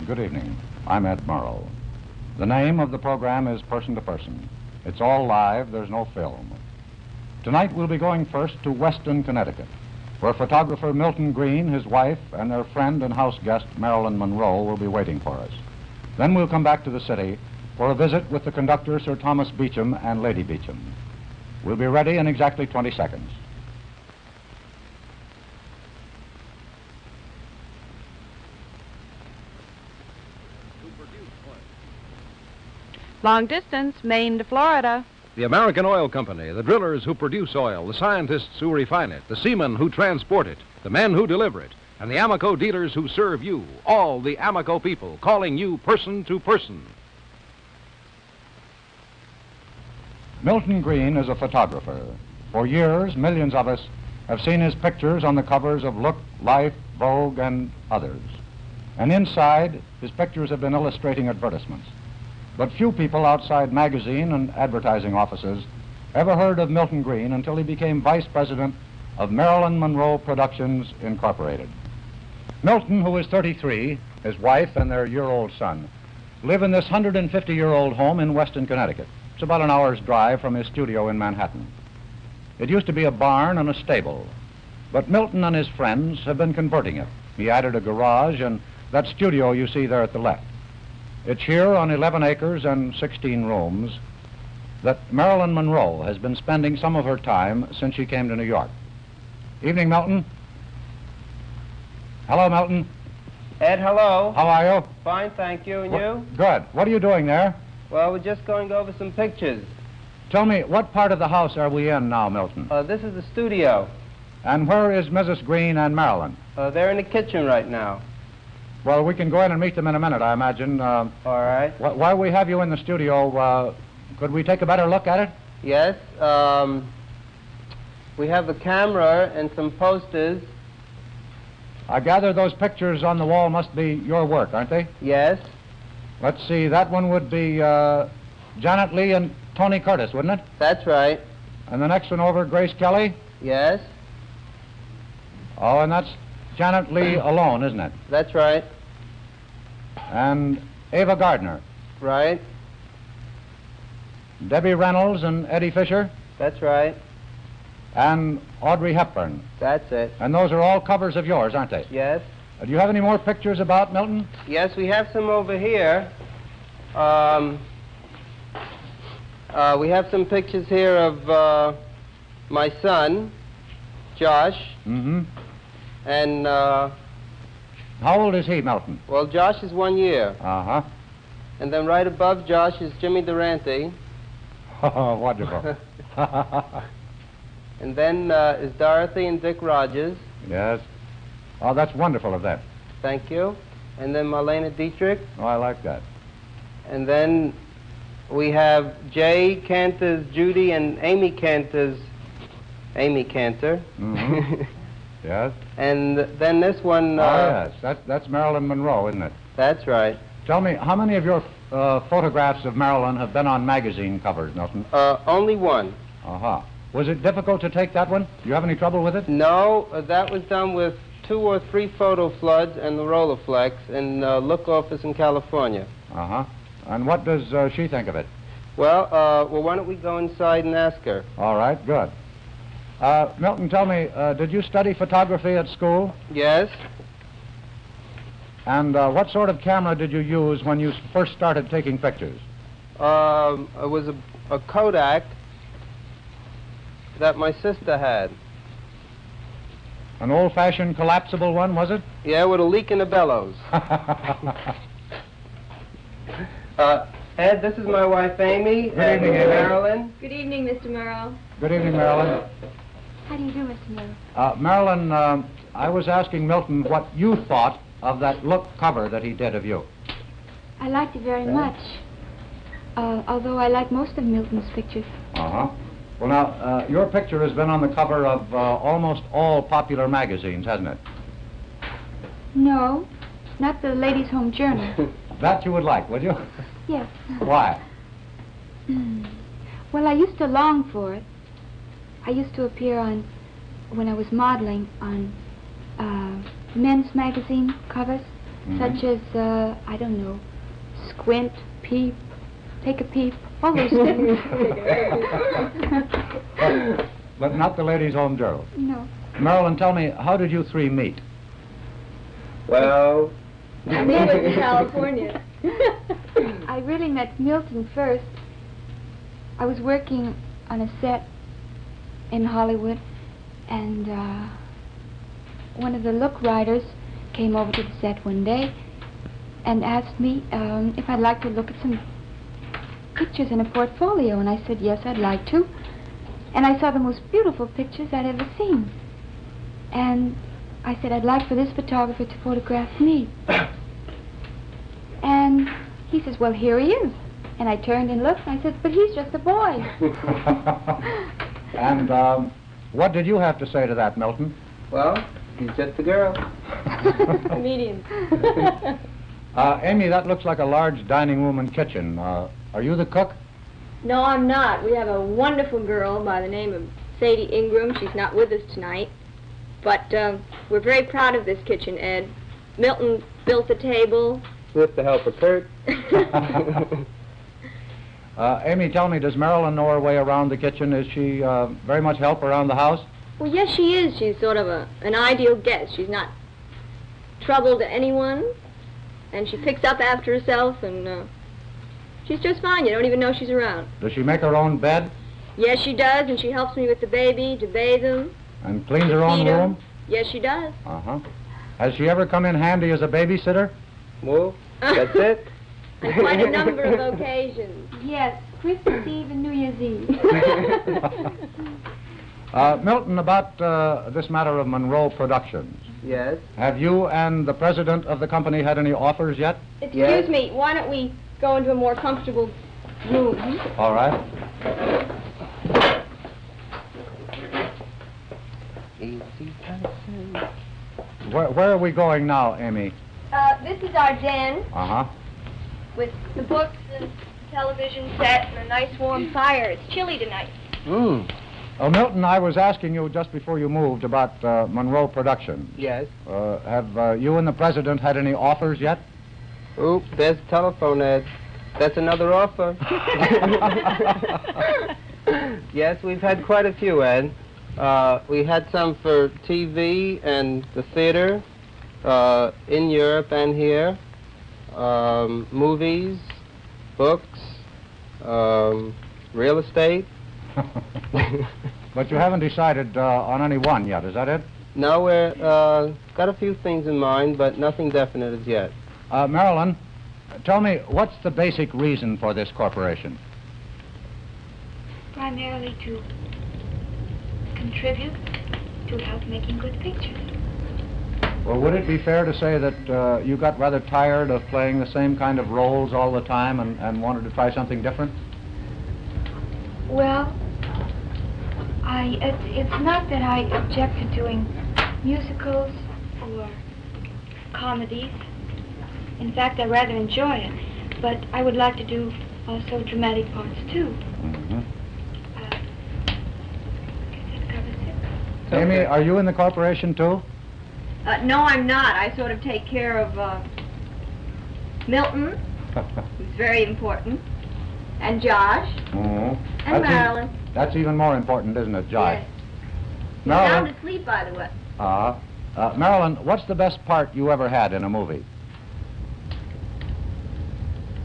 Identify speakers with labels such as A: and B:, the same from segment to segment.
A: good evening. I'm Ed Murrow. The name of the program is Person to Person. It's all live, there's no film. Tonight we'll be going first to Weston, Connecticut, where photographer Milton Green, his wife, and their friend and house guest Marilyn Monroe will be waiting for us. Then we'll come back to the city for a visit with the conductor Sir Thomas Beecham and Lady Beecham. We'll be ready in exactly 20 seconds.
B: Long distance, Maine to Florida.
C: The American Oil Company, the drillers who produce oil, the scientists who refine it, the seamen who transport it, the men who deliver it, and the Amoco dealers who serve you, all the Amoco people calling you person to person.
A: Milton Green is a photographer. For years, millions of us have seen his pictures on the covers of Look, Life, Vogue, and others. And inside, his pictures have been illustrating advertisements. But few people outside magazine and advertising offices ever heard of Milton Green until he became vice president of Marilyn Monroe Productions, Incorporated. Milton, who is 33, his wife and their year-old son, live in this 150-year-old home in Weston, Connecticut. It's about an hour's drive from his studio in Manhattan. It used to be a barn and a stable, but Milton and his friends have been converting it. He added a garage and that studio you see there at the left. It's here on 11 acres and 16 rooms that Marilyn Monroe has been spending some of her time since she came to New York. Evening, Milton. Hello, Milton.
D: Ed, hello.
A: How are you?
D: Fine, thank you. And you?
A: Good. What are you doing there?
D: Well, we're just going over some pictures.
A: Tell me, what part of the house are we in now, Milton?
D: This is the studio.
A: And where is Mrs. Green and Marilyn?
D: They're in the kitchen right now.
A: Well, we can go in and meet them in a minute, I imagine.
D: All right.
A: While we have you in the studio, could we take a better look at it?
D: Yes. We have a camera and some posters.
A: I gather those pictures on the wall must be your work, aren't they?
D: Yes.
A: Let's see, that one would be Janet Leigh and Tony Curtis, wouldn't it?
D: That's right.
A: And the next one over, Grace Kelly?
D: Yes.
A: Oh, and that's Janet Leigh alone, isn't it?
D: That's right.
A: And Ava Gardner?
D: Right.
A: Debbie Reynolds and Eddie Fisher?
D: That's right.
A: And Audrey Hepburn?
D: That's it.
A: And those are all covers of yours, aren't they?
D: Yes.
A: Do you have any more pictures about, Milton?
D: Yes, we have some over here. We have some pictures here of my son, Josh.
A: Mm-hmm.
D: And,
A: how old is he, Milton?
D: well, Josh is 1 year.
A: Uh-huh.
D: And then right above Josh is Jimmy Durante.
A: Oh, wonderful.
D: And then is Dorothy and Dick Rogers.
A: Yes. Oh, that's wonderful of that.
D: Thank you. And then Marlena Dietrich.
A: Oh, I like that.
D: And then we have Jay Cantor's Judy and Amy Cantor's Amy Cantor.
A: Mm-hmm. Yes.
D: And then this one...
A: oh, yes. That's Marilyn Monroe, isn't it?
D: That's right.
A: Tell me, how many of your photographs of Marilyn have been on magazine covers, Milton?
D: Only one.
A: Uh-huh. Was it difficult to take that one? Do you have any trouble with it?
D: No, that was done with 2 or 3 photo floods and the Rolleiflex in Look office in California.
A: Uh-huh. And what does she think of it?
D: Well, why don't we go inside and ask her?
A: All right, good. Milton, tell me, did you study photography at school?
D: Yes.
A: And what sort of camera did you use when you first started taking pictures?
D: It was a Kodak that my sister had.
A: An old-fashioned collapsible one, was it?
D: Yeah, with a leak in the bellows. Ed, this is my wife, Amy.
A: Good evening, Amy.
D: Marilyn.
E: Good evening, Mr. Monroe.
A: Good evening, Marilyn.
E: How do you do, Mr. Monroe?
A: Marilyn, I was asking Milton what you thought of that Look cover that he did of you.
E: I liked it very much, although I like most of Milton's pictures.
A: Uh-huh. Well, now, your picture has been on the cover of almost all popular magazines, hasn't it?
E: No, not the Ladies' Home Journal.
A: That you would like, would you?
E: Yes.
A: Why?
E: Well, I used to long for it. I used to appear on, when I was modeling, on men's magazine covers. such as, I don't know, squint, peep, take a peep, all those things.
A: But not the Ladies' Home Journal.
E: No.
A: Marilyn, tell me, how did you three meet?
D: Well,
F: I met in California.
E: I really met Milton first. I was working on a set in Hollywood, and one of the look writers came over to the set one day and asked me if I'd like to look at some pictures in a portfolio, and I said yes, I'd like to. And I saw the most beautiful pictures I'd ever seen. And I said I'd like for this photographer to photograph me. And he says, well, here he is. And I turned and looked, and I said, but he's just a boy.
A: And what did you have to say to that, Milton?
D: well, he's just a girl.
F: Comedian.
A: Amy, that looks like a large dining room and kitchen. Are you the cook?
F: No, I'm not. We have a wonderful girl by the name of Sadie Ingram. She's not with us tonight. But we're very proud of this kitchen, Ed. Milton built the table.
D: With the help of Kurt.
A: Amy, tell me, does Marilyn know her way around the kitchen? Is she very much help around the house?
F: Well, yes, she is. She's sort of an ideal guest. She's not trouble to anyone, and she picks up after herself, and she's just fine. You don't even know she's around.
A: Does she make her own bed?
F: Yes, she does, and she helps me with the baby to bathe him.
A: And cleans her own
F: feed him.
A: room?
F: Yes, she does.
A: Uh-huh. Has she ever come in handy as a babysitter?
D: Well, that's it.
F: On quite a number of occasions.
E: Yes, Christmas Eve and New Year's Eve.
A: Milton, about this matter of Monroe Productions.
D: Yes.
A: Have you and the president of the company had any offers yet?
F: Excuse
D: Yes.
F: me, why don't we go into a more comfortable room?
A: All right. Where are we going now, Amy?
F: This is our den
A: Uh-huh.
F: with the books and television set and a nice warm fire. It's chilly tonight.
A: Oh, Milton, I was asking you just before you moved about Monroe Productions.
D: Yes.
A: Have you and the president had any offers yet?
D: Oop, there's a telephone, Ed. That's another offer. Yes, we've had quite a few, Ed. We had some for TV and the theater, in Europe and here, movies, books, real estate.
A: But you haven't decided on any one yet, is that it?
D: No, we're got a few things in mind, but nothing definite as yet.
A: Marilyn, tell me, what's the basic reason for this corporation?
E: Primarily to contribute to help making good pictures.
A: Well, would it be fair to say that you got rather tired of playing the same kind of roles all the time and wanted to try something different?
E: Well, it's not that I object to doing musicals or comedies. In fact, I rather enjoy it. But I would like to do also dramatic parts, too.
A: Mm-hmm.
E: I guess that covers it.
A: Amy, are you in the corporation, too?
F: No, I'm not. I sort of take care of Milton, who's very important, and Josh,
A: Mhm.
F: and Marilyn.
A: That's even more important, isn't it, Josh?
F: Yes. He's sound
A: Marilyn,
F: asleep, by the way.
A: Marilyn, what's the best part you ever had in a movie?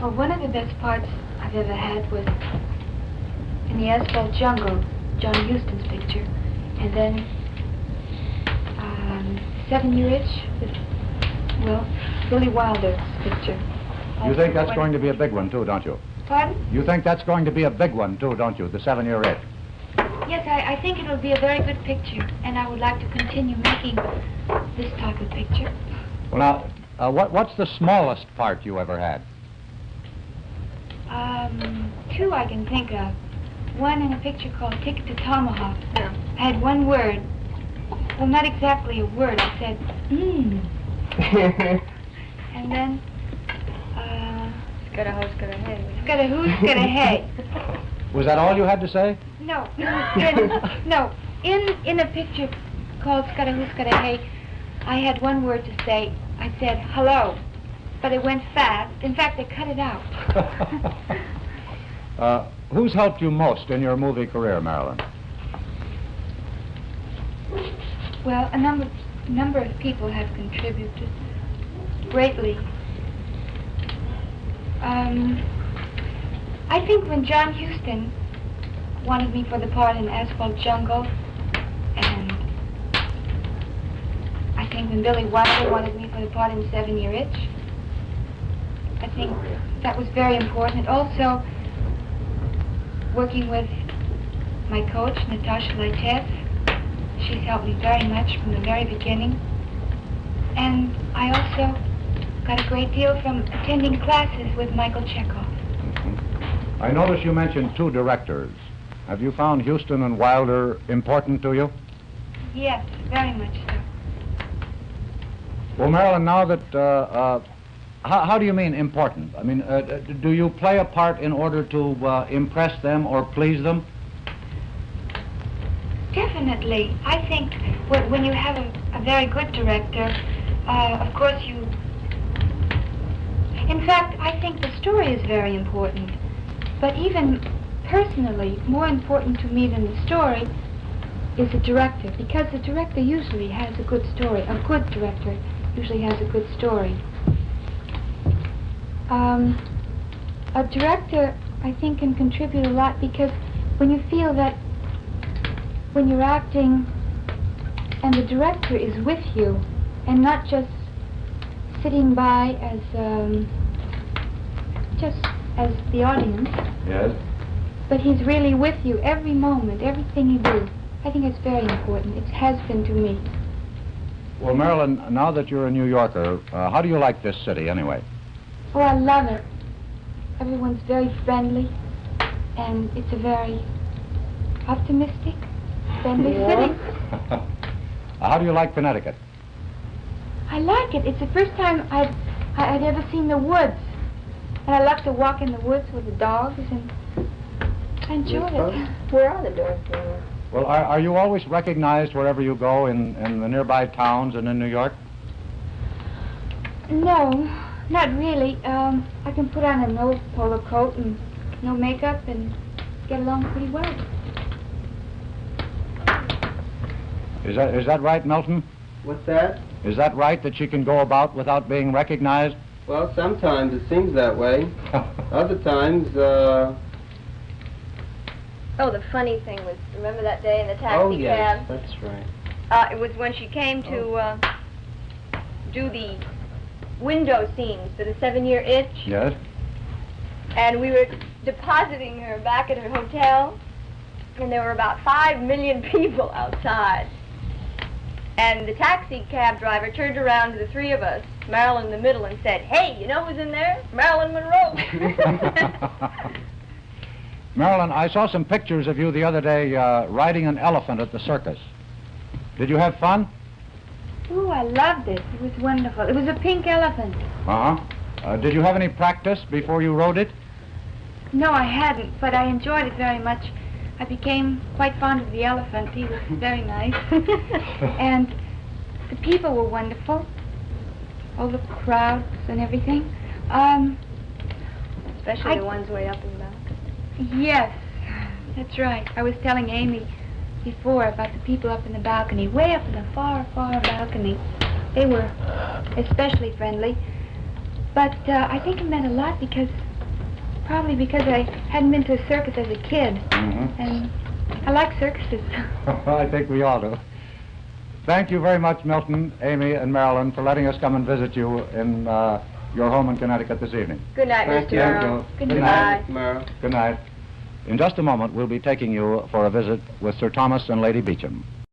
E: Well, one of the best parts I've ever had was in the Asphalt Jungle, John Huston's picture, and then 7 Year Itch with, well, Billy Wilder's picture.
A: You think that's going to be a big one, too, don't you?
E: Pardon?
A: You think that's going to be a big one, too, don't you, the 7-Year Itch?
E: Yes, I think it'll be a very good picture, and I would like to continue making this type of picture.
A: Well, now, what's the smallest part you ever had?
E: 2 I can think of. One in a picture called Ticket to Tomahawk.
F: Yeah.
E: I had one word. Well, not exactly a word. I said, And then,
F: Got a house, got a head.
E: got a who's got a hey.
A: Was that all you had to say?
E: No, in a picture called Scudda Who's Got a Hey, I had one word to say. I said, hello. but it went fast. In fact, they cut it out.
A: Who's helped you most in your movie career, Marilyn?
E: Well, a number of people have contributed greatly. I think when John Huston wanted me for the part in Asphalt Jungle, and I think when Billy Wilder wanted me for the part in 7-Year Itch, I think that was very important. Also, working with my coach, Natasha Leitez, she's helped me very much from the very beginning. And I also got a great deal from attending classes with Michael Chekhov.
A: I notice you mentioned 2 directors. Have you found Huston and Wilder important to you?
E: Yes, very much so.
A: Well, Marilyn, now that, how do you mean important? I mean, do you play a part in order to impress them or please them?
E: Definitely. I think when you have a very good director, of course you... In fact, I think the story is very important. But even personally, more important to me than the story is the director, because the director usually has a good story. A good director usually has a good story. A director, I think, can contribute a lot, because when you feel that when you're acting and the director is with you and not just sitting by as just as the audience.
A: Yes.
E: But he's really with you every moment, everything you do. I think it's very important. It has been to me.
A: Well, Marilyn, now that you're a New Yorker, how do you like this city anyway?
E: Oh, I love it. Everyone's very friendly, and it's a very optimistic, friendly city.
A: How do you like Connecticut?
E: I like it. It's the first time I'd ever seen the woods. And I love to walk in the woods with the dogs, and I enjoy it.
F: Where are the dogs?
A: Well, are you always recognized wherever you go in the nearby towns and in New York?
E: No, not really. I can put on an old polo coat and no makeup and get along pretty well.
A: Is that right, Milton?
D: What's that?
A: Is that right, that she can go about without being recognized?
D: Well, sometimes it seems that way. Other times,
F: Oh, the funny thing was, remember that day in the taxi
D: oh, yes,
F: cab?
D: that's right.
F: It was when she came to do the window scenes for the 7-Year Itch.
A: Yes.
F: And we were depositing her back at her hotel, and there were about 5 million people outside. And the taxi cab driver turned around to the 3 of us, Marilyn in the middle, and said, "Hey, you know who's in there? Marilyn Monroe."
A: Marilyn, I saw some pictures of you the other day riding an elephant at the circus. Did you have fun?
E: Oh, I loved it. It was wonderful. It was a pink elephant.
A: Uh-huh. Did you have any practice before you rode it?
E: No, I hadn't, but I enjoyed it very much. I became quite fond of the elephant. He was very nice. And the people were wonderful. All the crowds and everything.
F: Especially the ones way up in the back.
E: Yes, that's right. I was telling Amy before about the people up in the balcony, way up in the far, far balcony. They were especially friendly. But I think it meant a lot probably because I hadn't been to a circus as a kid.
A: Mm-hmm.
E: And I like circuses.
A: I think we all do. Thank you very much, Milton, Amy, and Marilyn, for letting us come and visit you in your home in Connecticut this evening.
F: Good night,
D: Thank
F: Mr.
D: you.
F: Merrill.
E: Good
A: Good
E: night.
D: Tomorrow.
A: Good night. In just a moment, we'll be taking you for a visit with Sir Thomas and Lady Beauchamp.